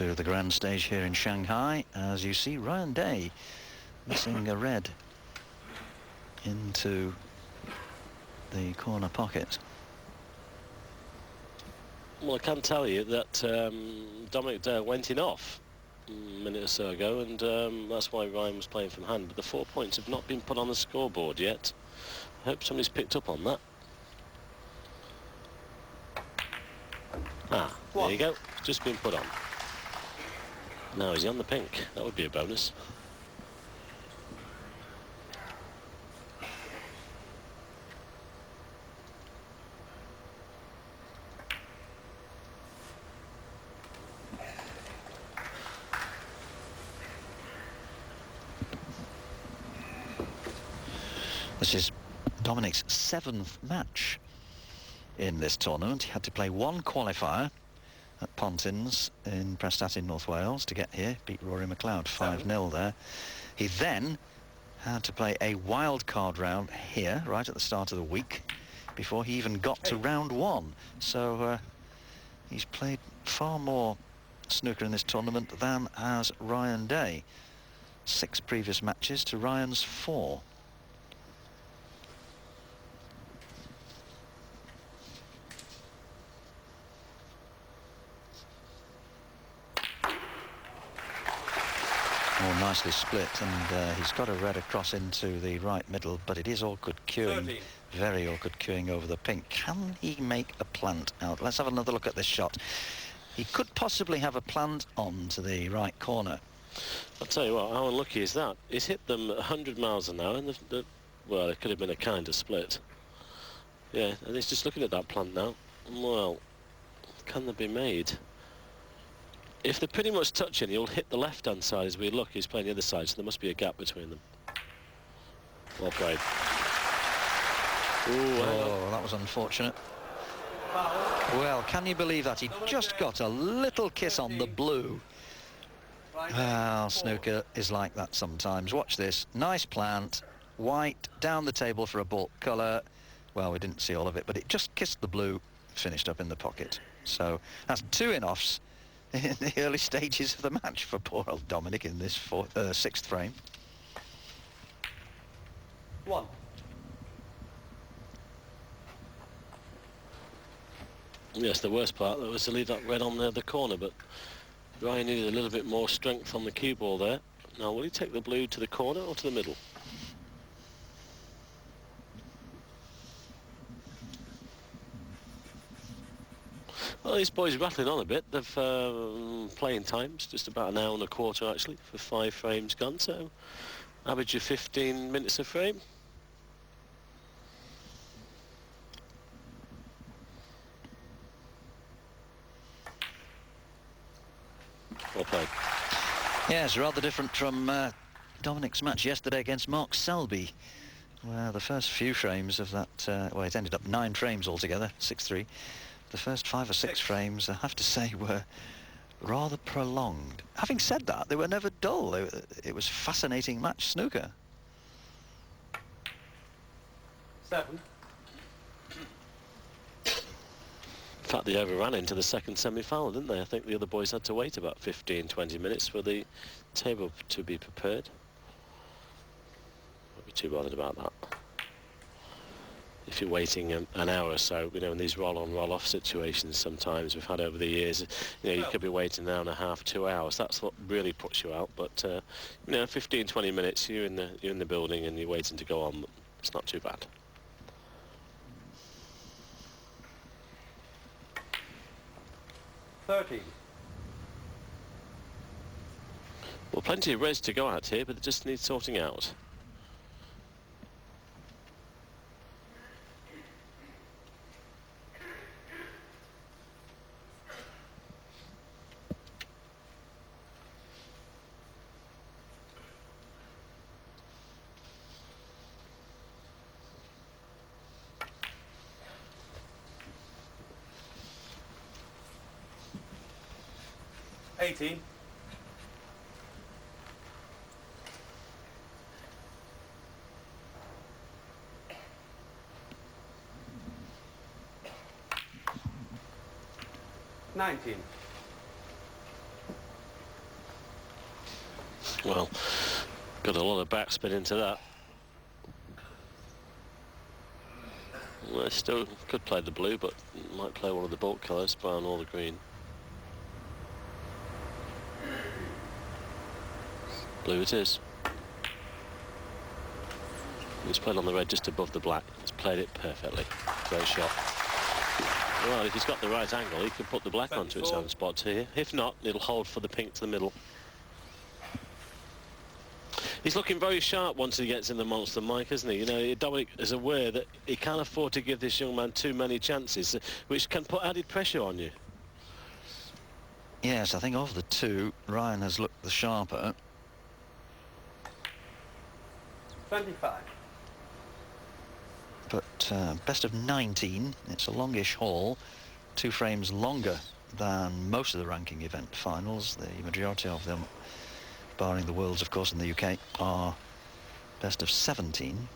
to the grand stage here in Shanghai. As you see, Ryan Day missing a red into the corner pocket. Well, I can tell you that Dominic went in off a minute or so ago, and that's why Ryan was playing from hand. But the 4 points have not been put on the scoreboard yet. I hope somebody's picked up on that. Ah, there you go. It's just been put on. Now is he on the pink? That would be a bonus. This is Dominic's 7th match in this tournament. He had to play one qualifier at Pontins in Prestat in North Wales to get here, beat Rory McLeod 5-0 there. He then had to play a wild card round here right at the start of the week before he even got to round 1. So he's played far more snooker in this tournament than has Ryan Day. 6 previous matches to Ryan's 4. Oh, nicely split, and he's got a red across into the right middle, but it is awkward queuing, 13. Very awkward queuing over the pink. Can he make a plant out? Let's have another look at this shot. He could possibly have a plant on to the right corner. I'll tell you what, how unlucky is that? He's hit them 100 miles an hour, and well, it could have been a kind of split. Yeah, and he's just looking at that plant now. Well, can they be made? If they're pretty much touching, he'll hit the left-hand side as we look. He's playing the other side, so there must be a gap between them. Well played. Ooh, oh, that was unfortunate. Well, can you believe that? He just got a little kiss on the blue. Well, snooker is like that sometimes. Watch this. Nice plant. White down the table for a baulk colour. Well, we didn't see all of it, but it just kissed the blue, finished up in the pocket. So that's 2 in-offs in the early stages of the match for poor old Dominic in this 6th frame. 1. Yes, the worst part was to leave that red on the corner, but Ryan needed a little bit more strength on the cue ball there. Now, will he take the blue to the corner or to the middle? Well, these boys are rattling on a bit. They've playing times, just about an hour and a quarter actually, for 5 frames gone, so average of 15 minutes a frame. Well played. Yes, rather different from Dominic's match yesterday against Mark Selby, where the first few frames of that, well, it ended up 9 frames altogether, 6-3. The first 5 or 6 frames, I have to say, were rather prolonged. Having said that, they were never dull. It was a fascinating match snooker. 7. In fact, they overran into the second semi-final, didn't they? I think the other boys had to wait about 15-20 minutes for the table to be prepared. Won't be too bothered about that. If you're waiting an hour or so, you know, in these roll-on, roll-off situations sometimes we've had over the years, you know, you could be waiting an hour and a half, 2 hours. That's what really puts you out. But, you know, 15-20 minutes, you're in the building and you're waiting to go on. It's not too bad. Well, plenty of reds to go out here, but it just needs sorting out. $18. 19. Well, got a lot of backspin into that. Well, still could play the blue, but might play one of the bulk colours, brown or the green. Blue it is. He's played on the red just above the black. He's played it perfectly. Great shot. Well, if he's got the right angle, he can put the black onto its own spot here. If not, it'll hold for the pink to the middle. He's looking very sharp once he gets in the monster, Mike, isn't he? You know, Dominic is aware that he can't afford to give this young man too many chances, which can put added pressure on you. Yes, I think of the two, Ryan has looked the sharper. 25. But best of 19, it's a longish haul, 2 frames longer than most of the ranking event finals. The majority of them, barring the Worlds, of course, in the UK, are best of 17.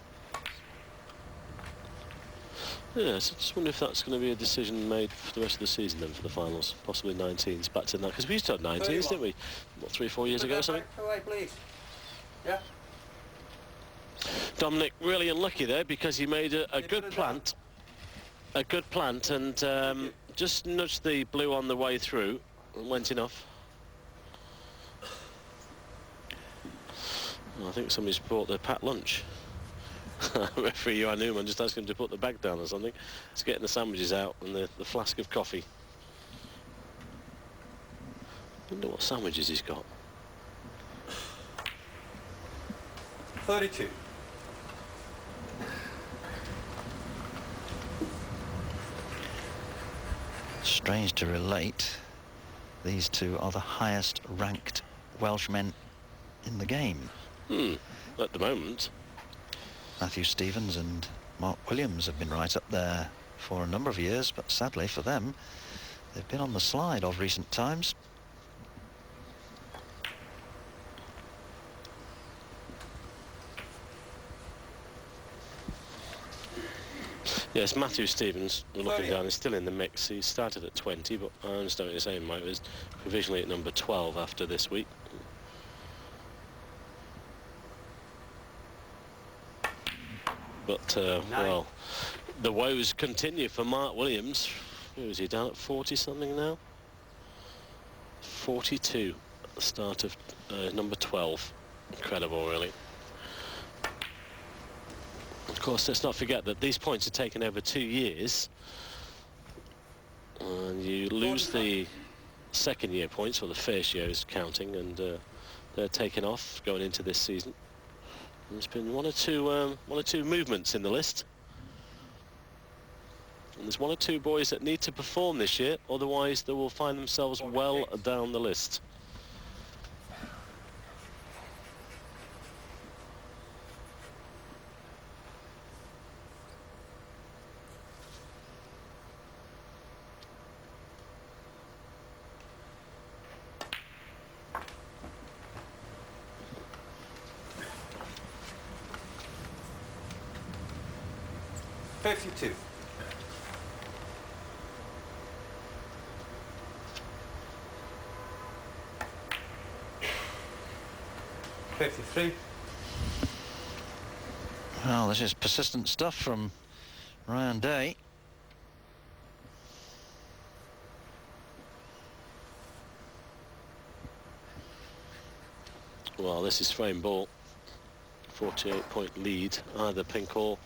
Yes, I just wonder if that's going to be a decision made for the rest of the season then for the finals. Possibly 19s, back to that, because we used to have 19s, didn't we? What, 3 or 4 years ago or something? Away, please. Yeah. Dominic really unlucky there because he made a good plant. A good plant and just nudged the blue on the way through and went enough. Well, I think somebody's brought their packed lunch. Referee Johan Newman just asked him to put the bag down or something. He's getting the sandwiches out and the flask of coffee. Wonder what sandwiches he's got. 32. Strange to relate, these two are the highest ranked Welshmen in the game. At the moment. Matthew Stevens and Mark Williams have been right up there for a number of years, but sadly for them, they've been on the slide of recent times. Yes, Matthew Stevens, we're looking down, is still in the mix. He started at 20, but I understand what you're saying, Mike. Was provisionally at number 12 after this week. But, well, the woes continue for Mark Williams. Who is he, down at 40-something now? 42 at the start of number 12. Incredible, really. Of course, let's not forget that these points are taken over 2 years. And you lose the second year points, or the first year is counting, and they're taken off going into this season. There's been one or two movements in the list. And there's 1 or 2 boys that need to perform this year, otherwise they will find themselves well down the list. $52. 53. Well, this is persistent stuff from Ryan Day. Well, this is frame ball. 48-point lead, either pink or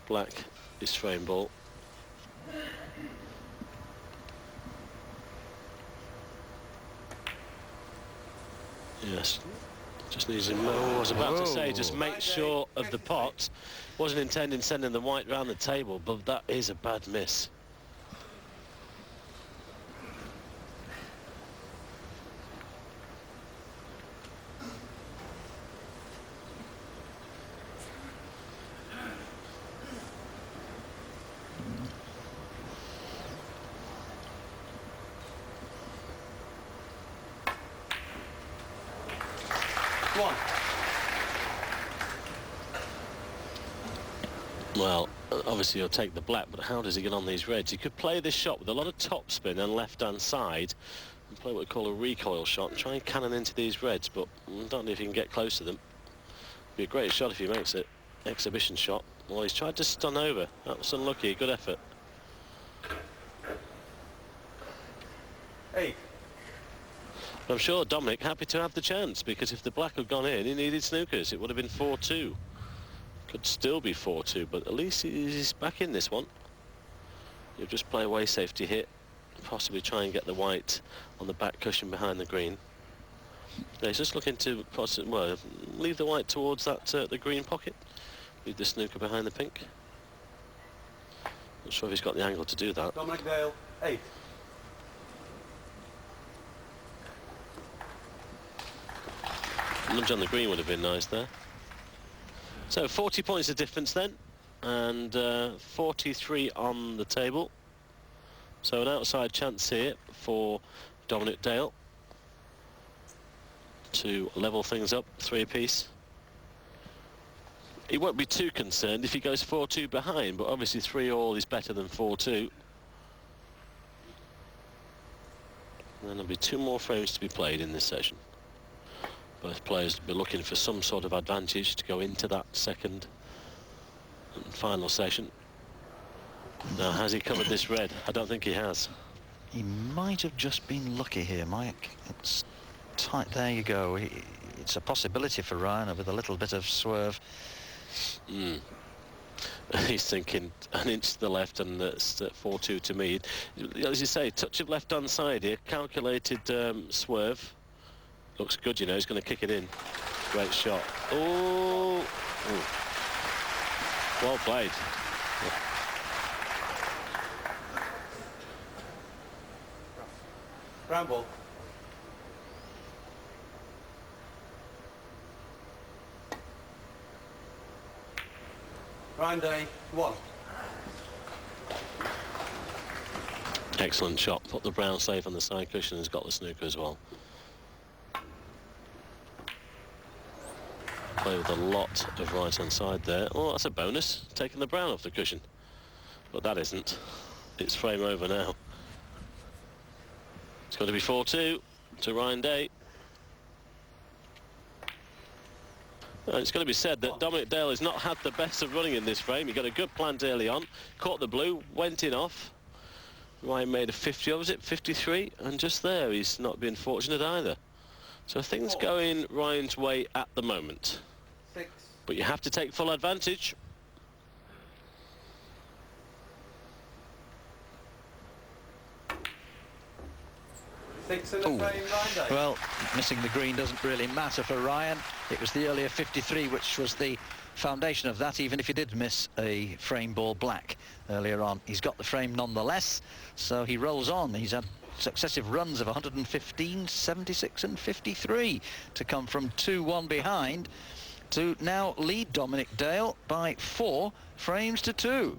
black is frame ball. Yes, just needs him. I was about to say, just make sure of the pot. Wasn't intending sending the white round the table, but that is a bad miss. Well, obviously he'll take the black, but how does he get on these reds? He could play this shot with a lot of topspin and left-hand side, and play what we call a recoil shot and try and cannon into these reds, but I don't know if he can get close to them. Be a great shot if he makes it. Exhibition shot. Well, he's tried to stun over. That was unlucky. Good effort. 8. I'm sure Dominic happy to have the chance, because if the black had gone in, he needed snookers. It would have been 4-2. Could still be 4-2, but at least he's back in this one. He'll just play away safety hit, possibly try and get the white on the back cushion behind the green. Yeah, he's just looking to well, leave the white towards that the green pocket. Leave the snooker behind the pink. Not sure if he's got the angle to do that. Dominic Dale, 8. Lunge on the green would have been nice there. So 40 points of difference then, and 43 on the table. So an outside chance here for Dominic Dale to level things up, 3 apiece. He won't be too concerned if he goes 4-2 behind, but obviously 3-all is better than 4-2. And then there'll be 2 more frames to be played in this session. Both players will be looking for some sort of advantage to go into that second and final session. Now, has he covered this red? I don't think he has. He might have just been lucky here, Mike. It's tight. There you go. It's a possibility for Ryan with a little bit of swerve. He's thinking an inch to the left, and that's 4-2 to me. As you say, touch of left-hand side here, calculated swerve. Looks good, you know, he's going to kick it in. Great shot. Oh! Ooh. Well played. Brown ball. Ryan Day, 1. Excellent shot. Put the brown safe on the side cushion and has got the snooker as well. Play with a lot of right hand side there. Oh, that's a bonus, taking the brown off the cushion. But that isn't. It's frame over now. It's got to be 4-2 to Ryan Day. It's got to be said that Dominic Dale has not had the best of running in this frame. He got a good plant early on, caught the blue, went in off. Ryan made a 50, was it 53? And just there, he's not been fortunate either. So things going Ryan's way at the moment. 6. But you have to take full advantage. Six in the frame, Ryan Day. Well, missing the green doesn't really matter for Ryan. It was the earlier 53 which was the foundation of that, even if he did miss a frame ball black earlier on. He's got the frame nonetheless, so he rolls on. He's had successive runs of 115, 76 and 53 to come from 2-1 behind to now lead Dominic Dale by 4 frames to 2.